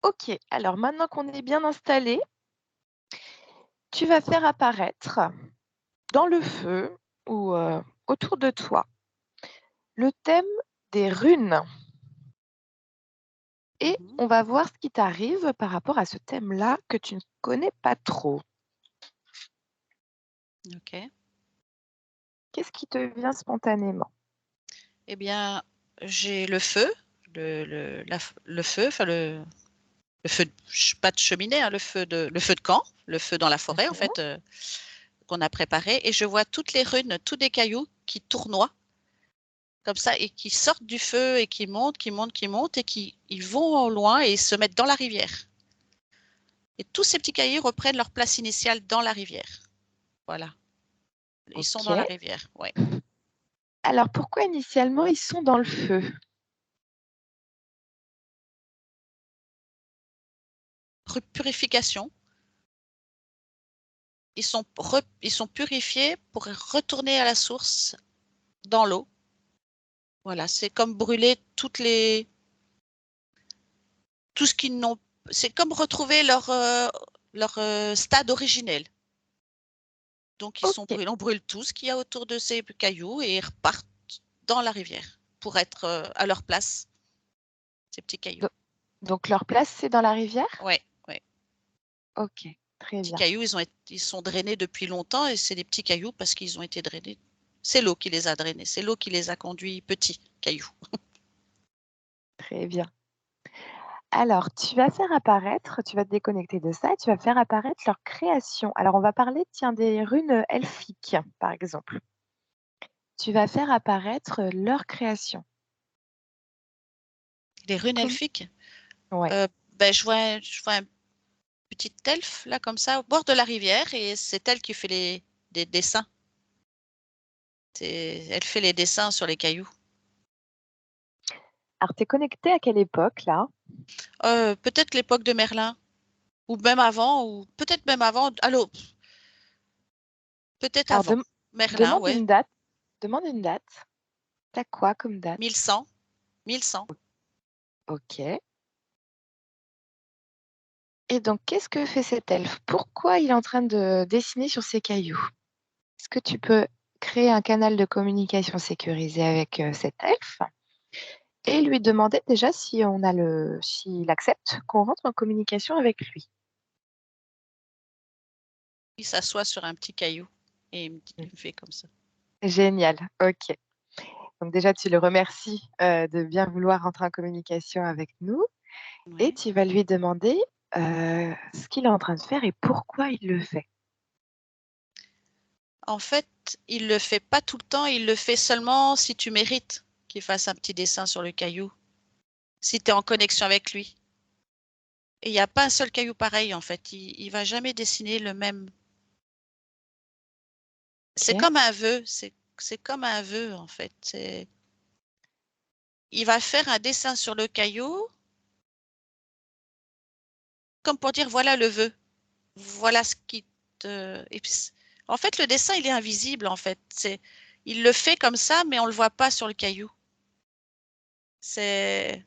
Ok, alors maintenant qu'on est bien installé, tu vas faire apparaître dans le feu ou autour de toi le thème des runes et Mhm. on va voir ce qui t'arrive par rapport à ce thème-là que tu ne connais pas trop. Ok. Qu'est-ce qui te vient spontanément? Eh bien, j'ai le feu, le feu, enfin le feu, pas de cheminée, hein, le feu de camp, le feu dans la forêt en Mhm. fait, qu'on a préparé, et je vois toutes les runes, tous des cailloux qui tournoient comme ça et qui sortent du feu et qui montent, qui montent, qui montent et qui ils vont au loin et se mettent dans la rivière. Et tous ces petits cailloux reprennent leur place initiale dans la rivière. Voilà, ils sont dans la Ok. rivière. Ouais. Alors pourquoi initialement ils sont dans le feu? Purification. Ils sont purifiés pour retourner à la source dans l'eau. Voilà, c'est comme brûler tout ce qu'ils n'ont. C'est comme retrouver leur stade originel. Donc Ok. on brûle tout ce qu'il y a autour de ces cailloux et ils repartent dans la rivière pour être à leur place, ces petits cailloux. Do- Donc leur place c'est dans la rivière? Ouais, ouais. Ok, très Petits bien. cailloux, ils sont drainés depuis longtemps et c'est des petits cailloux parce qu'ils ont été drainés. C'est l'eau qui les a drainés, c'est l'eau qui les a conduits petits cailloux. Très bien. Alors, tu vas faire apparaître, tu vas te déconnecter de ça et tu vas faire apparaître leur création. Alors, on va parler, tiens, des runes elfiques, par exemple. Tu vas faire apparaître leur création. Les runes Comme... elfiques, Ouais. ben, je vois un petit elfe là comme ça au bord de la rivière et c'est elle qui fait des dessins. Elle fait les dessins sur les cailloux. Alors, tu es connecté à quelle époque, là? Peut-être l'époque de Merlin, ou peut-être même avant. Allô, peut-être Alors, avant. Merlin, demande ouais. une date. Demande une date. T'as quoi comme date? 1100. 1100. Ok. Et donc, qu'est-ce que fait cet elfe? Pourquoi il est en train de dessiner sur ces cailloux? Est-ce que tu peux créer un canal de communication sécurisé avec cet elfe et lui demander déjà si s'il accepte qu'on rentre en communication avec lui? Il s'assoit sur un petit caillou et Mm. il me fait comme ça. Génial, ok. Donc déjà, tu le remercies de bien vouloir rentrer en communication avec nous et Ouais. tu vas lui demander ce qu'il est en train de faire et pourquoi il le fait. En fait, il le fait pas tout le temps, il le fait seulement si tu mérites qu'il fasse un petit dessin sur le caillou, si tu es en connexion avec lui. Et il n'y a pas un seul caillou pareil, en fait. Il va jamais dessiner le même. C'est Ok, comme un vœu, c'est comme un vœu, en fait. Il va faire un dessin sur le caillou, comme pour dire voilà le vœu, voilà ce qui te. Et puis, en fait, le dessin, il est invisible, en fait. Il le fait comme ça, mais on le voit pas sur le caillou. C'est,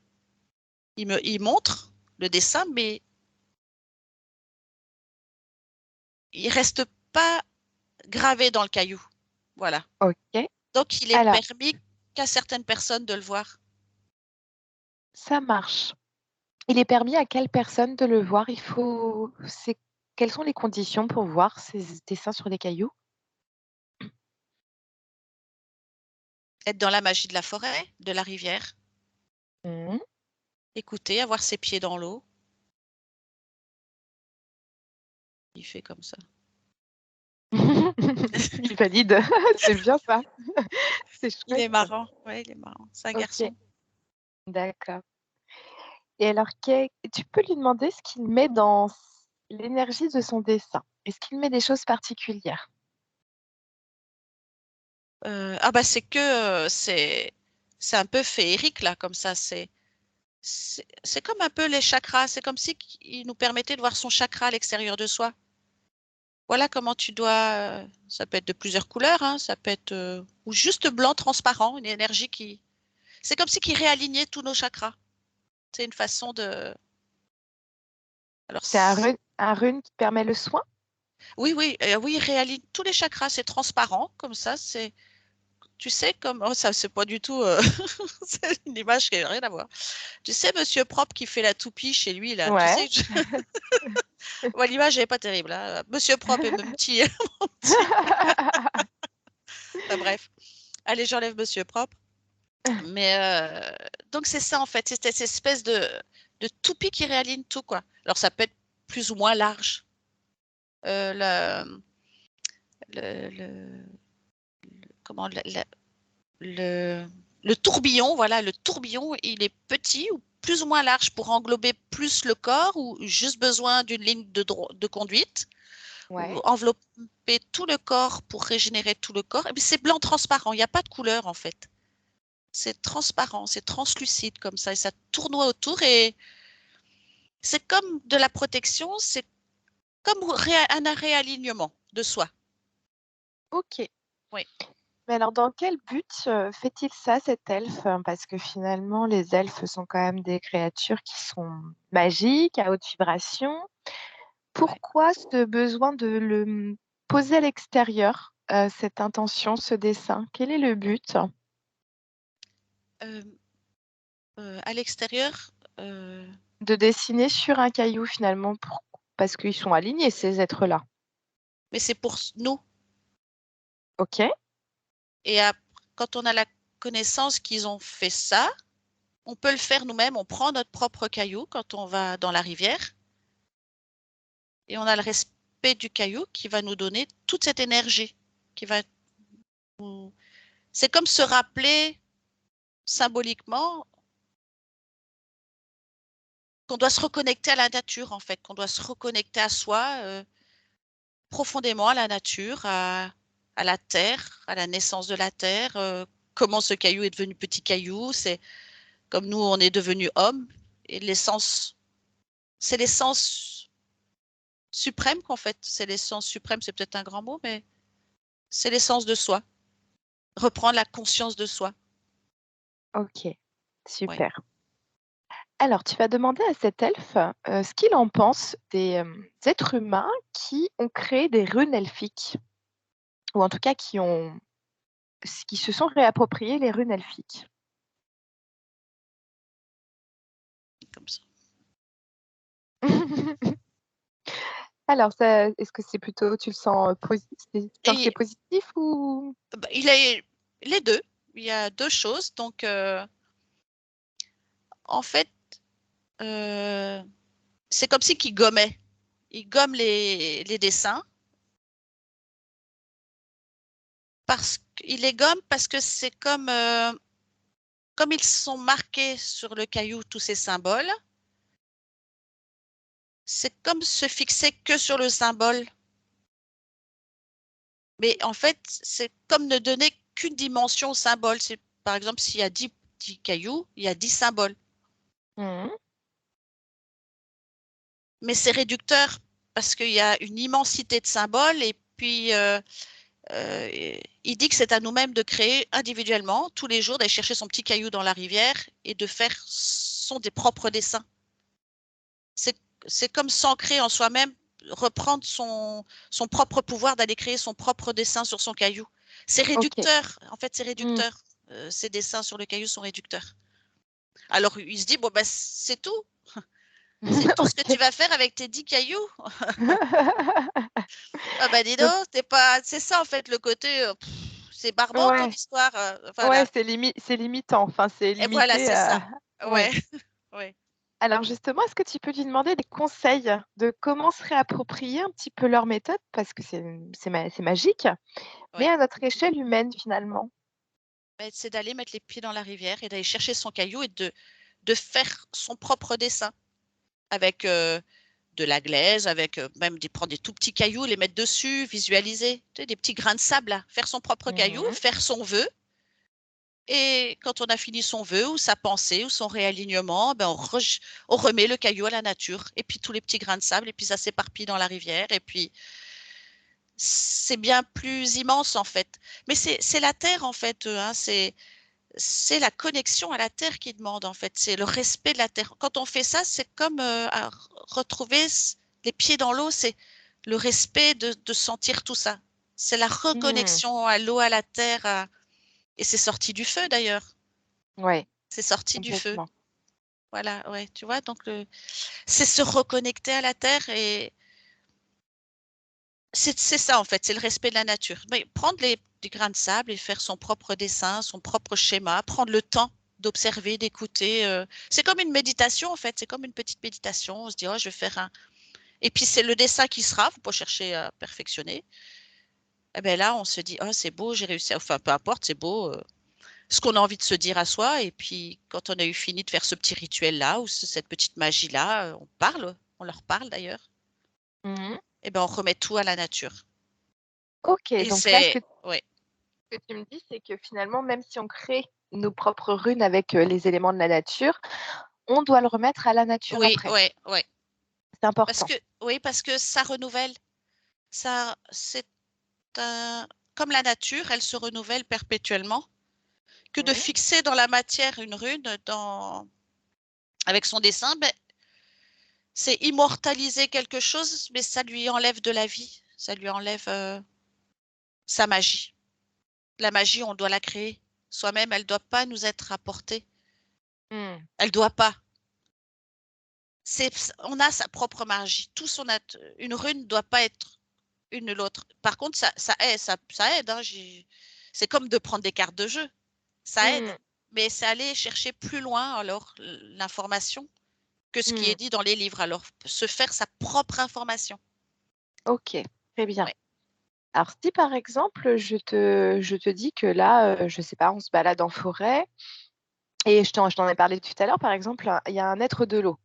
il montre le dessin, mais il reste pas gravé dans le caillou. Voilà. ok. Donc, il est Alors, permis qu'à certaines personnes de le voir. ça marche. Il est permis à quelle personne de le voir? Quelles sont les conditions pour voir ces dessins sur les cailloux? Être dans la magie de la forêt, de la rivière, Mhm. écouter, avoir ses pieds dans l'eau. Il fait comme ça. Il valide. C'est bien ça. C'est Il est chouette. marrant. Ouais, il est marrant. C'est un Ok, garçon. d'accord. Et alors, tu peux lui demander ce qu'il met dans l'énergie de son dessin. Est-ce qu'il met des choses particulières? Ah bah c'est un peu féerique là comme ça. C'est comme un peu les chakras. C'est comme si il nous permettait de voir son chakra à l'extérieur de soi. Voilà comment tu dois. Ça peut être de plusieurs couleurs, hein, ça peut être ou juste blanc transparent, une énergie qui. C'est comme si qui réalignait tous nos chakras. C'est une façon de Alors, C'est un rune qui permet le soin? oui, oui, oui, il réaligne tous les chakras, c'est transparent, comme ça, tu sais, comme, oh, ça, c'est pas du tout, c'est une image qui n'a rien à voir. Tu sais, Monsieur Propre qui fait la toupie chez lui, là, tu Ouais. sais, ouais, l'image n'est pas terrible, hein. Monsieur Propre et mon petit, mon petit, enfin, bref, allez, j'enlève Monsieur Propre. Mais donc c'est ça en fait, c'est cette espèce de toupie qui réaligne tout quoi. Alors ça peut être plus ou moins large. Euh, le, le- comment le, le tourbillon, voilà, le tourbillon, il est petit ou plus ou moins large pour englober plus le corps ou juste besoin d'une ligne de conduite ou Ouais. envelopper tout le corps pour régénérer tout le corps. Et puis c'est blanc transparent, il n'y a pas de couleur en fait. C'est transparent, c'est translucide comme ça et ça tournoie autour et c'est comme de la protection, c'est comme un réalignement de soi. OK. Oui. Mais alors dans quel but, fait-il ça cet elfe? Parce que finalement les elfes sont quand même des créatures qui sont magiques, à haute vibration. Ouais. Pourquoi ce besoin de le, poser à l'extérieur, cette intention, ce dessin? Quel est le but? Euh, à l'extérieur, euh, De dessiner sur un caillou finalement parce qu'ils sont alignés ces êtres-là. mais c'est pour nous. OK. Et quand on a la connaissance qu'ils ont fait ça, on peut le faire nous-mêmes. On prend notre propre caillou quand on va dans la rivière et on a le respect du caillou qui va nous donner toute cette énergie. Qui va C'est comme se rappeler symboliquement qu'on doit se reconnecter à la nature, en fait, qu'on doit se reconnecter à soi profondément, à la nature, à la terre, à la naissance de la terre, comment ce caillou est devenu petit caillou, c'est comme nous, on est devenu homme, et c'est l'essence suprême qu'en fait, c'est l'essence suprême, c'est peut-être un grand mot, mais c'est l'essence de soi, reprendre la conscience de soi. OK. Oui. Super. Alors tu vas demander à cet elfe, ce qu'il en pense des êtres humains qui ont créé des runes elfiques ou en tout cas qui se sont réappropriés les runes elfiques. Comme ça. Alors ça est-ce que c'est plutôt tu le sens, tu sens que c'est Et positif ou? bah, il a les deux. Il y a deux choses. Donc, en fait, euh, c'est comme si qu'il gommait. Il gomme les dessins parce qu'il les gomme parce que c'est comme ils sont marqués sur le caillou, tous ces symboles, c'est comme se fixer que sur le symbole. Mais en fait, c'est comme ne donner qu'une dimension au symbole. C'est, par exemple, s'il y a 10 cailloux, il y a 10 symboles. Mmh. Mais c'est réducteur parce qu'il y a une immensité de symboles et puis euh, il dit que c'est à nous-mêmes de créer individuellement, tous les jours, d'aller chercher son petit caillou dans la rivière et de faire des propres dessins. C'est, c'est comme s'ancrer en soi-même, reprendre son propre pouvoir d'aller créer son propre dessin sur son caillou. C'est OK. réducteur, en fait, c'est Mmh. réducteur. Ces dessins sur le caillou sont réducteurs. Alors il se dit, bon, ben, c'est tout. C'est tout ce que tu OK. vas faire avec tes 10 cailloux. Ah bah dis Donc donc, c'est ça en fait le côté, c'est barbant ton ouais, histoire. ouais, Voilà. c'est limitant, enfin c'est Et voilà, limité c'est à ça. Ouais, ouais. ouais, Alors justement, est-ce que tu peux lui demander des conseils de comment se réapproprier un petit peu leur méthode? Parce que c'est magique, mais ouais. à notre échelle humaine finalement. Mais c'est d'aller mettre les pieds dans la rivière et d'aller chercher son caillou et de faire son propre dessin avec de la glaise, avec même prendre des tout petits cailloux, les mettre dessus, visualiser, tu sais, des petits grains de sable là, faire son propre caillou, Mmh. faire son vœu. Et quand on a fini son vœu ou sa pensée ou son réalignement, ben on remet le caillou à la nature. Et puis tous les petits grains de sable, et puis ça s'éparpille dans la rivière. Et puis c'est bien plus immense en fait. Mais c'est la terre en fait. Hein, c'est la connexion à la terre qui demande, en fait. C'est le respect de la terre. Quand on fait ça, c'est comme retrouver les pieds dans l'eau, c'est le respect de sentir tout ça. C'est la Mmh. reconnexion à l'eau, à la terre. Et c'est sorti du feu, d'ailleurs. Ouais, C'est sorti du feu. complètement. Voilà, ouais, tu vois, donc c'est se reconnecter à la terre et c'est ça, en fait, c'est le respect de la nature. Mais prendre des grains de sable et faire son propre dessin, son propre schéma, prendre le temps d'observer, d'écouter. C'est comme une méditation, en fait, c'est comme une petite méditation. On se dit, oh, je vais faire un. Et puis, c'est le dessin qui sera, faut pas chercher à perfectionner. Et bien là, on se dit, oh, c'est beau, j'ai réussi. Enfin, peu importe, c'est beau. Ce qu'on a envie de se dire à soi. Et puis, quand on a eu fini de faire ce petit rituel-là ou cette petite magie-là, on parle, on leur parle d'ailleurs. Mmh. Et ben, on remet tout à la nature. OK, Et donc là, c'est, ouais. ce que tu me dis, c'est que finalement, même si on crée nos propres runes avec, les éléments de la nature, on doit le remettre à la nature Oui, après. ouais, ouais. C'est Parce important. que, oui, parce que ça renouvelle. Ça, c'est comme la nature, elle se renouvelle perpétuellement. Que de Mmh. fixer dans la matière une rune avec son dessin, ben, c'est immortaliser quelque chose, mais ça lui enlève de la vie. Ça lui enlève sa magie. La magie, on doit la créer. Soi-même, elle ne doit pas nous être apportée. Mmh. Elle ne doit pas. On a sa propre magie. Une rune ne doit pas être une l'autre. Par contre, ça aide. Hein, c'est comme de prendre des cartes de jeu. Ça aide. Mmh. Mais c'est aller chercher plus loin alors l'information que ce qui est Mmh. dit dans les livres. Alors, se faire sa propre information. OK, très bien. Ouais. Alors si par exemple, je te dis que là, je sais pas, on se balade en forêt et je t'en ai parlé tout à l'heure, par exemple, il y a un être de l'eau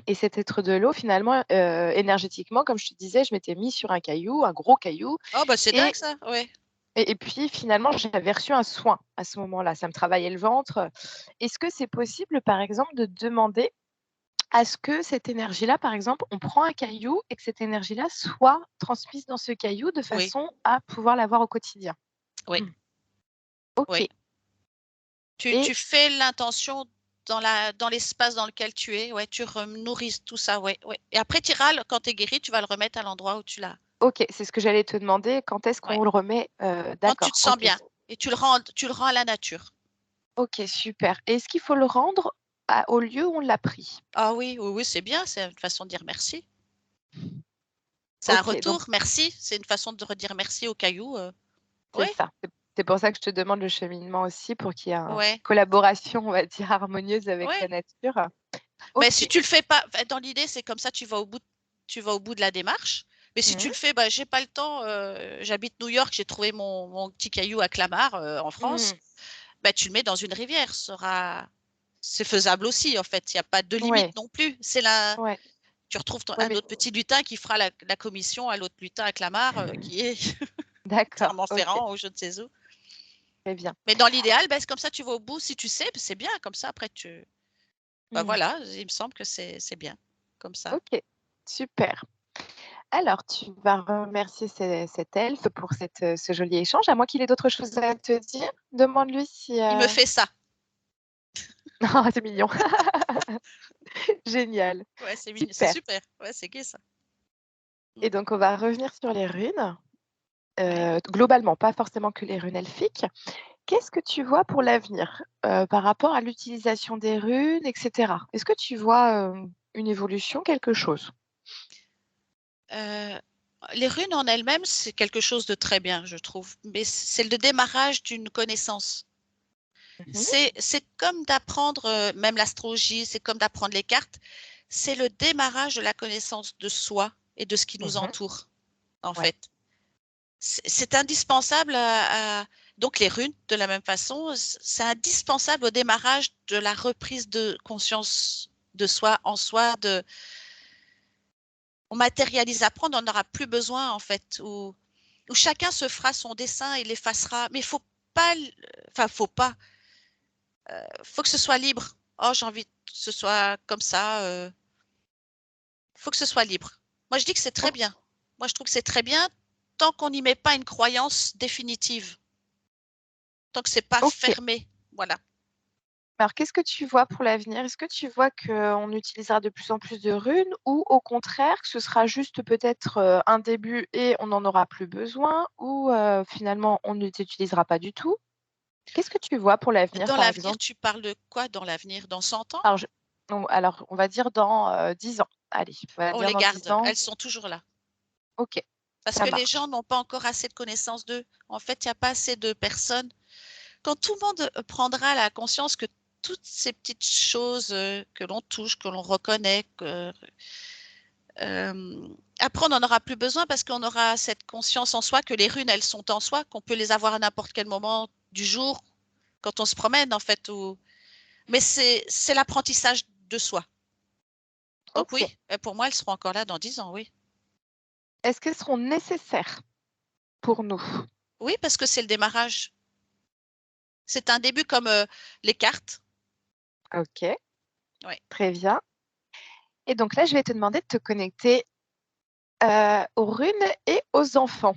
et cet être de l'eau finalement, énergétiquement, comme je te disais, je m'étais mis sur un caillou, un gros caillou Oh, bah c'est dingue et ça. Ouais. et puis finalement, j'avais reçu un soin à ce moment-là. Ça me travaillait le ventre. Est-ce que c'est possible, par exemple, de demander à ce que cette énergie-là, par exemple, on prend un caillou et que cette énergie-là soit transmise dans ce caillou de Oui. façon à pouvoir l'avoir au quotidien? Oui. Mmh. Oui. OK. Tu Et fais l'intention dans l'espace dans lequel tu es. Ouais, tu nourris tout ça. Ouais, ouais. Et après, tu iras, quand tu es guéri, tu vas le remettre à l'endroit où tu l'as. OK, c'est ce que j'allais te demander, quand est-ce Ouais. qu'on le remet? Quand tu D'accord, te sens OK. bien. Et tu le rends à la nature. OK, super. Et est-ce qu'il faut le rendre au lieu où on l'a pris? Ah oui, oui, oui, c'est bien. C'est une façon de dire merci. C'est un OK, donc retour, merci. C'est une façon de redire merci au caillou. c'est Oui, ça. C'est pour ça que je te demande le cheminement aussi pour qu'il y ait une ouais, collaboration, on va dire, harmonieuse avec la ouais. nature. Mais OK. si tu le fais pas, enfin, dans l'idée, c'est comme ça, tu vas au bout de la démarche. Mais si tu Mmh. le fais, bah, j'ai pas le temps, j'habite New York, j'ai trouvé mon petit caillou à Clamart, en France, Mmh. bah, tu le mets dans une rivière. C'est faisable aussi, en fait. Il n'y a pas de limite Ouais, non plus. ouais, Tu retrouves ouais, un mais autre petit lutin qui fera la commission à l'autre lutin à Clamart, qui est d'accord, OK, Clermont-Ferrand ou je ne sais où. très bien. Mais dans l'idéal, bah, c'est comme ça, tu vas au bout. Si tu sais, bah, c'est bien. Comme ça, après, bah, Mmh. voilà, il me semble que c'est bien. Comme ça. OK, super. Alors, tu vas remercier cet elfe pour ce joli échange. À moins qu'il ait d'autres choses à te dire, demande-lui si, Il me fait ça. oh, c'est mignon. Génial, Ouais, c'est mignon, c'est super. super. Ouais, c'est gai ça. Mmh. Et donc on va revenir sur les runes, Ouais. globalement, pas forcément que les runes elfiques. Qu'est-ce que tu vois pour l'avenir, par rapport à l'utilisation des runes et cetera? Est-ce que tu vois, une évolution, quelque chose? Heu, les runes en elles-mêmes, c'est quelque chose de très bien, je trouve, mais c'est le démarrage d'une connaissance. Mmh. C'est comme d'apprendre, même l'astrologie, c'est comme d'apprendre les cartes. C'est le démarrage de la connaissance de soi et de ce qui nous Mmh. entoure, en Ouais. fait. C'est indispensable donc les runes, de la même façon, c'est indispensable au démarrage de la reprise de conscience de soi, en soi, on matérialise après, on n'en aura plus besoin en fait, où chacun se fera son dessin et l'effacera. Mais il faut pas, enfin faut pas, faut que ce soit libre. Oh, j'ai envie que ce soit comme ça. Faut que ce soit libre. Moi, je dis que c'est très O bien. Moi, je trouve que c'est très bien tant qu'on n'y met pas une croyance définitive, tant que c'est pas OK. fermé. Voilà. Alors, qu'est-ce que tu vois pour l'avenir? Est-ce que tu vois qu'on utilisera de plus en plus de runes ou au contraire que ce sera juste peut-être, un début et on n'en aura plus besoin ou finalement on ne les utilisera pas du tout? Qu'est-ce que tu vois pour l'avenir, Dans par l'avenir, exemple? tu parles de quoi dans l'avenir? Dans 100 ans? Alors alors on va dire dans, 10 ans. Allez, on va On dire les dans 10 garde, ans. elles sont toujours là. OK, Parce ça que les marche. gens n'ont pas encore assez de connaissances d'eux. En fait, il n'y a pas assez de personnes. Quand tout le monde prendra la conscience que toutes ces petites choses que l'on touche, que l'on reconnaît, après on n'en aura plus besoin parce qu'on aura cette conscience en soi que les runes, elles sont en soi, qu'on peut les avoir à n'importe quel moment du jour, quand on se promène en fait. Mais c'est l'apprentissage de soi. Donc OK. oui, pour moi, elles seront encore là dans 10 ans, oui. Est-ce qu'elles seront nécessaires pour nous? Oui, parce que c'est le démarrage. C'est un début comme les cartes. OK, Ouais. très bien. Et donc là, je vais te demander de te connecter, aux runes et aux enfants.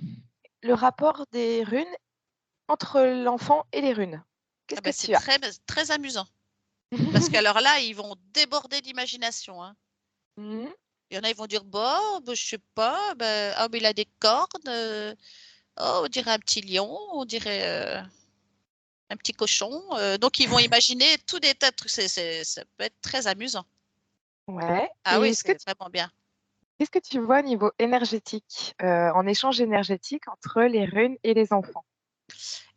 Le rapport des runes entre l'enfant et les runes. Ah Qu'est-ce que ben, c'est tu as? très, très amusant. Parce qu'alors là, ils vont déborder d'imagination, hein. Mmh. Il y en a, ils vont dire, bon, ben, je sais pas, ben, ah, mais il a des cornes, oh, on dirait un petit lion, on dirait un petit cochon. Donc, ils vont imaginer tout des tas de trucs. Ça peut être très amusant. Ouais, Ah et oui, c'est vraiment bien. qu'est-ce que tu vois au niveau énergétique, en échange énergétique entre les runes et les enfants?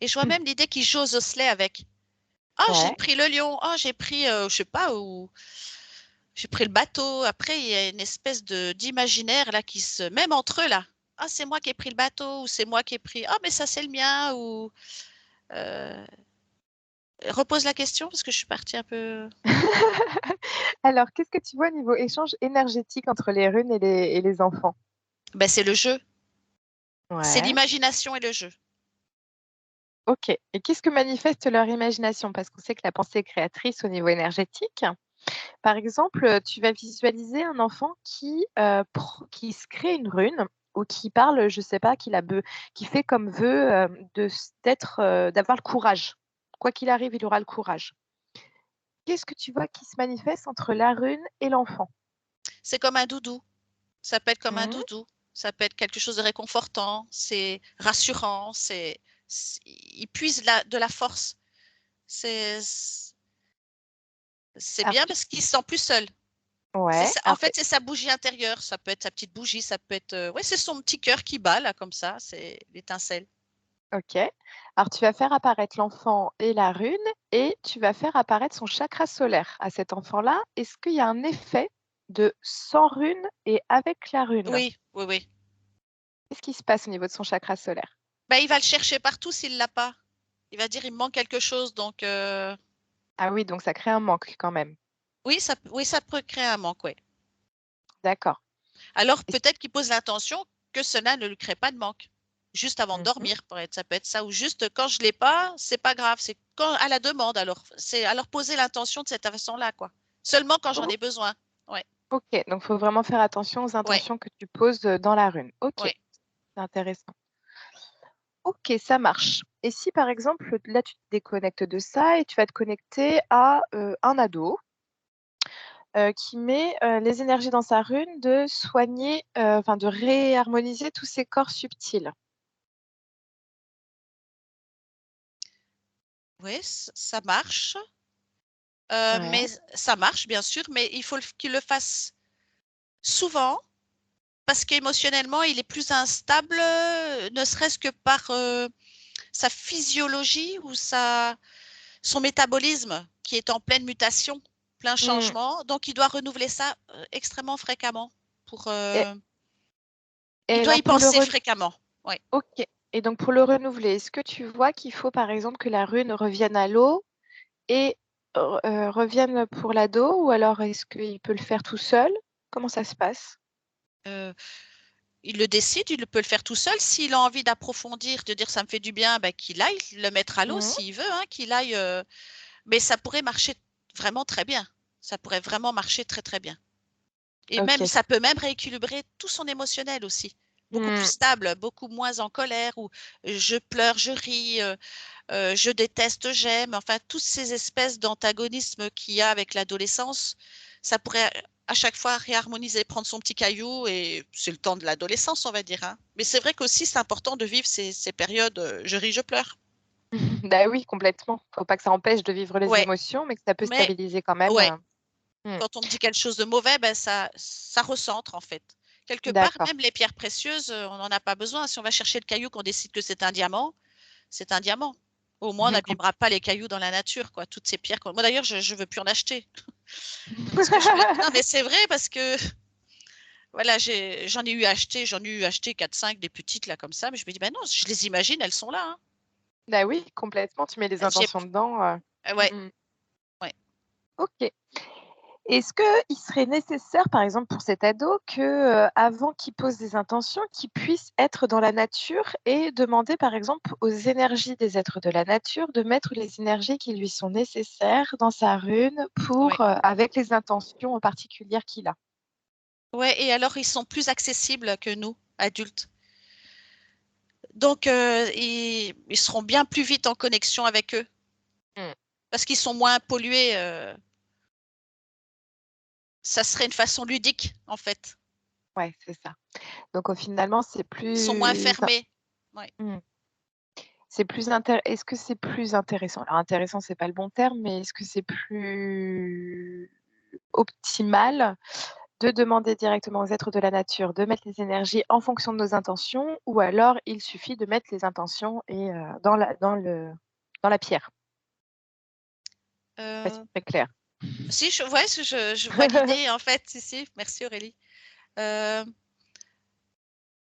Et je vois même l'idée qu'ils jouent aux osselets avec. Ah, j'ai Ouais. pris le lion. Ah, j'ai pris, je sais pas, ou j'ai pris le bateau. Après, il y a une espèce de d'imaginaire là qui se, même entre eux là. Ah, c'est moi qui ai pris le bateau, ou c'est moi qui ai pris. Ah, mais ça c'est le mien. Ou euh, repose la question parce que je suis partie un peu. Alors, qu'est-ce que tu vois au niveau échange énergétique entre les runes et les enfants? Ben, c'est le jeu, c'est Ouais, l'imagination et le jeu. OK, et qu'est-ce que manifeste leur imagination? Parce qu'on sait que la pensée est créatrice au niveau énergétique. Par exemple, tu vas visualiser un enfant qui se crée une rune ou qui parle, je sais pas, qui fait comme vœu, d'avoir le courage. Quoi qu'il arrive, il aura le courage. Qu'est-ce que tu vois qui se manifeste entre la rune et l'enfant? C'est comme un doudou. Ça peut être comme un Mmh. doudou. Ça peut être quelque chose de réconfortant. C'est rassurant. Il puise de la force. C'est, c'est Alors bien tu parce qu'il se sent plus seul. Ouais, En alors fait, c'est sa bougie intérieure. Ça peut être sa petite bougie. Ça peut être, ouais, c'est son petit cœur qui bat là comme ça. C'est l'étincelle. OK. Alors tu vas faire apparaître l'enfant et la rune et tu vas faire apparaître son chakra solaire à cet enfant-là. Est-ce qu'il y a un effet de sans rune et avec la rune? Oui, oui, oui. Qu'est-ce qui se passe au niveau de son chakra solaire? Ben, il va le chercher partout s'il l'a pas. Il va dire il me manque quelque chose. Donc, Ah oui, donc ça crée un manque quand même. oui, ça peut créer un manque. Ouais. D'accord. Alors Est-ce peut-être qu'il pose l'intention que cela ne lui crée pas de manque. Juste avant de Mmh. dormir, ça peut être ça. Ou juste quand je l'ai pas, c'est pas grave. C'est quand à la demande. Alors c'est alors poser l'intention de cette façon-là, quoi. Seulement quand j'en O ai besoin. Ouais, OK, donc il faut vraiment faire attention aux ouais, intentions que tu poses, dans la rune. OK, ouais. c'est intéressant. OK, ça marche. Et si par exemple, là, tu te déconnectes de ça et tu vas te connecter à, un ado, qui met, les énergies dans sa rune de soigner, enfin de réharmoniser tous ses corps subtils. Oui, ça marche. Ouais. Mais ça marche, bien sûr, mais il faut qu'il le fasse souvent parce qu'émotionnellement, il est plus instable, ne serait-ce que par sa physiologie ou son métabolisme qui est en pleine mutation, plein Mmh. changement. Donc, il doit renouveler ça extrêmement fréquemment. Pour, et il et doit alors y pour le penser ren fréquemment. Ouais. OK, et donc pour le renouveler, est-ce que tu vois qu'il faut par exemple que la rune revienne à l'eau et revienne pour l'ado ou alors est-ce qu'il peut le faire tout seul? Comment ça se passe? Euh, il le décide, il peut le faire tout seul. S'il a envie d'approfondir, de dire ça me fait du bien, ben, qu'il aille le mettre à l'eau Mmh. s'il veut, hein, qu'il aille. Mais ça pourrait marcher vraiment très bien. Ça pourrait vraiment marcher très très bien. Et même, OK. ça peut même rééquilibrer tout son émotionnel aussi. beaucoup plus stable, beaucoup moins en colère, ou je pleure, je ris, je déteste, j'aime. Enfin, toutes ces espèces d'antagonismes qu'il y a avec l'adolescence, ça pourrait à chaque fois réharmoniser, prendre son petit caillou, et c'est le temps de l'adolescence, on va dire, hein. Mais c'est vrai qu'aussi, c'est important de vivre ces périodes je ris, je pleure. Bah oui, complètement. Faut pas que ça empêche de vivre les Ouais, émotions, mais que ça peut mais stabiliser quand même. ouais, Mmh. quand on me dit quelque chose de mauvais, ben ça recentre en fait. Quelque part, D'accord. même les pierres précieuses, on n'en a pas besoin. Si on va chercher le caillou, qu'on décide que c'est un diamant, c'est un diamant. Au moins, on n'abîmera pas les cailloux dans la nature, quoi. Toutes ces pierres. Moi d'ailleurs, je ne veux plus en acheter. Parce que non, mais c'est vrai, parce que voilà, j'en ai eu acheté, 4-5 des petites là comme ça, mais je me dis, ben non, je les imagine, elles sont là, hein. Bah oui, complètement, tu mets les J'ai, intentions dedans, ouais, mmh. ouais. OK. Est-ce qu'il serait nécessaire, par exemple, pour cet ado que, avant qu'il pose des intentions, qu'il puisse être dans la nature et demander, par exemple, aux énergies des êtres de la nature de mettre les énergies qui lui sont nécessaires dans sa rune Ouais. pour, avec les intentions particulières qu'il a? Ouais, et alors ils sont plus accessibles que nous, adultes. Donc, ils seront bien plus vite en connexion avec eux Mmh. parce qu'ils sont moins pollués. Ça serait une façon ludique, en fait. Ouais, c'est ça. Donc au finalement, Ils sont moins fermés. Ouais. mmh, c'est plus intér est-ce que c'est plus intéressant? Alors intéressant, c'est pas le bon terme, mais est-ce que c'est plus optimal de demander directement aux êtres de la nature de mettre les énergies en fonction de nos intentions ou alors il suffit de mettre les intentions et dans la pierre? Je sais pas si Euh, c'est très clair. Si, ouais, je vois l'idée, en fait. Si, si, merci Aurélie. Euh,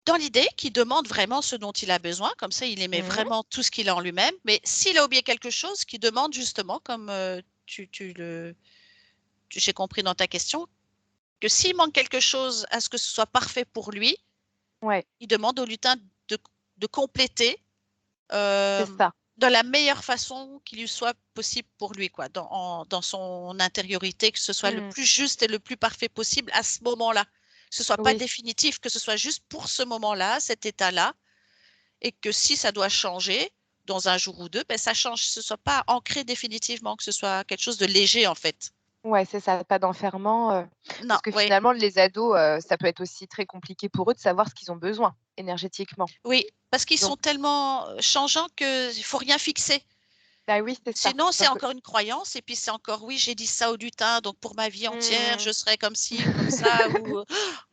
Dans l'idée, qu'il demande vraiment ce dont il a besoin, comme ça, il émet Mmh. vraiment tout ce qu'il a en lui-même. Mais s'il a oublié quelque chose, qu'il demande justement, comme j'ai compris dans ta question, que s'il manque quelque chose à ce que ce soit parfait pour lui, Ouais, il demande au lutin de, de compléter euh, c'est ça. de la meilleure façon qu'il lui soit possible pour lui, quoi, dans son intériorité, que ce soit le Mmh. plus juste et le plus parfait possible à ce moment-là. Que ce soit pas Oui. définitif, que ce soit juste pour ce moment-là, cet état-là, et que si ça doit changer dans un jour ou deux, ben ça change, que ce soit pas ancré définitivement, que ce soit quelque chose de léger en fait. Ouais, c'est ça, pas d'enfermement, Non, parce que oui, finalement les ados, ça peut être aussi très compliqué pour eux de savoir ce qu'ils ont besoin énergétiquement. oui, parce qu'ils Donc sont tellement changeants qu'il faut rien fixer. bah oui, c'est ça. Sinon, c'est Donc encore une croyance, et puis c'est encore, oui, j'ai dit ça au lutin, donc pour ma vie entière, mmh, je serai comme ci ou comme ça, ou oh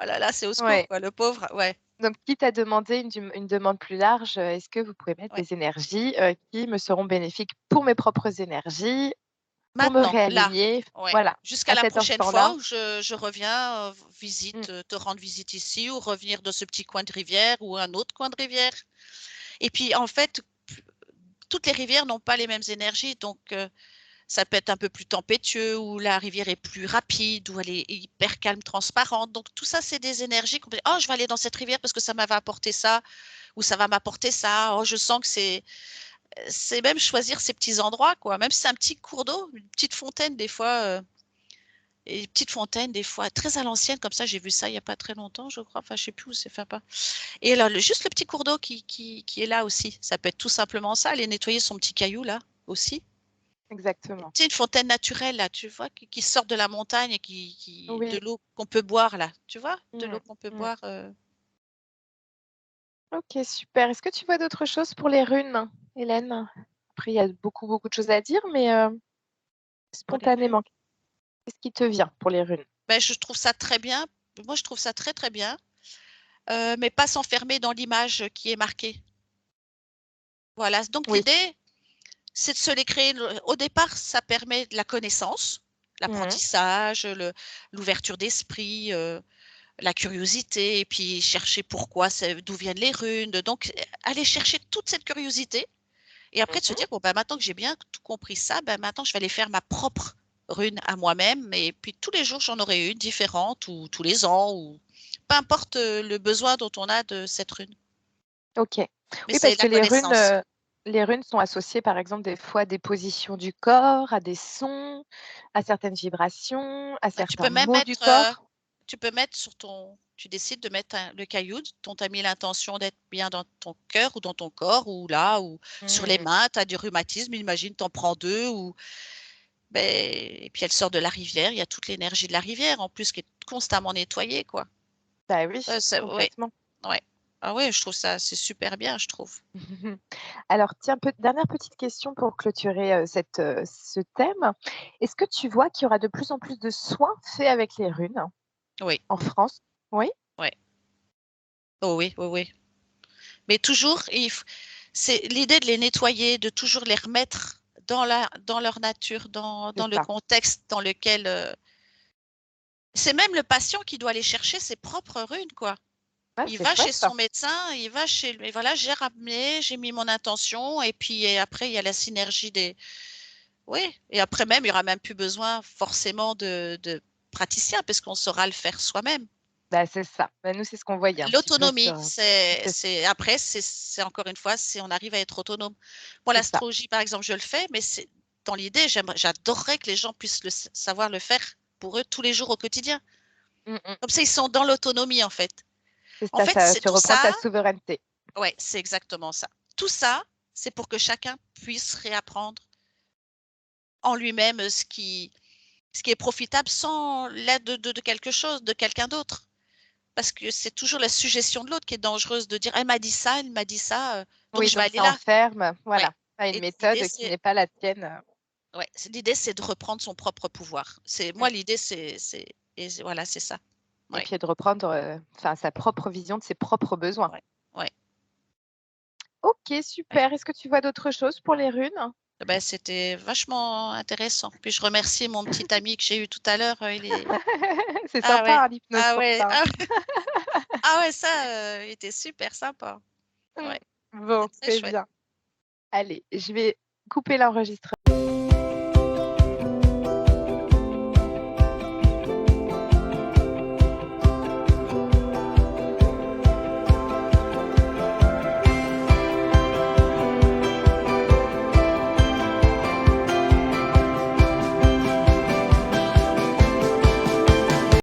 là là, c'est au secours, ouais. quoi, le pauvre. Ouais, Donc quitte à demander une demande plus large, est-ce que vous pouvez mettre ouais. des énergies, qui me seront bénéfiques pour mes propres énergies, pour me Maintenant, là, réaligner, ouais. voilà, Jusqu'à à la cet prochaine fois instant-là? où je reviens, Mmh, te rendre visite ici, ou revenir de ce petit coin de rivière ou un autre coin de rivière. Et puis, en fait, toutes les rivières n'ont pas les mêmes énergies, donc ça peut être un peu plus tempétueux, ou la rivière est plus rapide, ou elle est hyper calme, transparente. Donc tout ça, c'est des énergies qu'on peut dire, oh, je vais aller dans cette rivière parce que ça m'avait apporté ça, ou ça va m'apporter ça. Oh, je sens que c'est même choisir ces petits endroits, quoi. Même si c'est un petit cours d'eau, une petite fontaine des fois. Et une petite fontaine, des fois, très à l'ancienne, comme ça, j'ai vu ça il n'y a pas très longtemps, je crois. Enfin, je sais plus où c'est, enfin pas. Et alors, juste le petit cours d'eau qui est là aussi. Ça peut être tout simplement ça, aller nettoyer son petit caillou là aussi. exactement. Tu sais, une fontaine naturelle, là, tu vois, qui sort de la montagne, et de Oui. l'eau qu'on peut boire, là, tu vois, de Mmh, l'eau qu'on peut mmh. boire. OK, super. Est-ce que tu vois d'autres choses pour les runes, Hélène? Après, il y a beaucoup, beaucoup de choses à dire, mais Pour les runes. spontanément, qu'est-ce qui te vient pour les runes? Ben, je trouve ça très bien. Moi, je trouve ça très, très bien. Mais pas s'enfermer dans l'image qui est marquée. Voilà. Donc, Oui. l'idée, c'est de se les créer. Au départ, ça permet de la connaissance, Mmh. l'apprentissage, l'ouverture d'esprit, la curiosité, et puis chercher pourquoi, d'où viennent les runes. Donc, aller chercher toute cette curiosité. Et après, de se Mmh. dire, bon, ben, maintenant que j'ai bien tout compris ça, ben, maintenant, je vais aller faire ma propre rune à moi-même. Et puis, tous les jours, j'en aurai une différente, ou tous les ans, ou peu importe le besoin dont on a de cette rune. OK. Mais Oui, c'est parce la que connaissance. les runes sont associées, par exemple, des fois à des positions du corps, à des sons, à certaines vibrations, à Ben, tu certains peux même mots du mettre corps. tu peux mettre tu décides de mettre le caillou dont tu as mis l'intention d'être bien dans ton cœur ou dans ton corps ou là, ou sur les mains, tu as du rhumatisme, imagine, tu en prends 2 et puis elle sort de la rivière, il y a toute l'énergie de la rivière en plus qui est constamment nettoyée, quoi. Bah oui, Ouais, complètement. ouais. Ah ouais, je trouve ça, c'est super bien, je trouve. Alors tiens, dernière petite question pour clôturer, ce thème. Est-ce que tu vois qu'il y aura de plus en plus de soins faits avec les runes Oui, en France? Oui? ouais. Oh oui, oui, oui. Mais toujours, c'est l'idée de les nettoyer, de toujours les remettre dans leur nature, C'est dans le ça. contexte dans lequel. C'est même le patient qui doit aller chercher ses propres runes, quoi. Ouais, Il c'est va chouette chez ça. son médecin, il va chez. Mais voilà, j'ai ramené, j'ai mis mon intention, et puis après, il y a la synergie des. Oui, et après même, il n'y aura même plus besoin forcément de praticien, parce qu'on saura le faire soi-même. Bah, c'est ça. Bah, nous, c'est ce qu'on voyait un petit peu L'autonomie, sur, c'est après, c'est encore une fois, on arrive à être autonome. Moi, c'est ça. l'astrologie, par exemple, je le fais, mais c'est dans l'idée, j'adorerais que les gens puissent savoir le faire pour eux tous les jours au quotidien. Mmh mh. Comme ça, ils sont dans l'autonomie, en fait. C'est En ça, fait, ça c'est tu tout reprends ça, ta souveraineté. ouais, c'est exactement ça. Tout ça, c'est pour que chacun puisse réapprendre en lui-même ce qui est profitable sans l'aide de quelque chose, de quelqu'un d'autre. Parce que c'est toujours la suggestion de l'autre qui est dangereuse de dire elle m'a dit ça, elle m'a dit ça, donc Oui, je vais donc aller ça là. enferme, Ouais. voilà, à une Et l'idée méthode qui c'est n'est pas la tienne, ouais, l'idée c'est de reprendre son propre pouvoir. C'est moi mmh l'idée voilà, c'est ça. et Ouais. puis de reprendre, enfin sa propre vision de ses propres besoins. Ouais. Ouais. OK, Ouais. super. Est-ce que tu vois d'autres choses pour les runes? Ben, c'était vachement intéressant. Puis je remercie mon petit ami que j'ai eu tout à l'heure, il est C'est ah ouais. sympa, hein, l'hypnose Ah pour ouais. ça, Ah, ah ouais, ça, il était super sympa. hein. Ouais, Mmh. Bon, c'est très très chouette. bien. Allez, je vais couper l'enregistrement.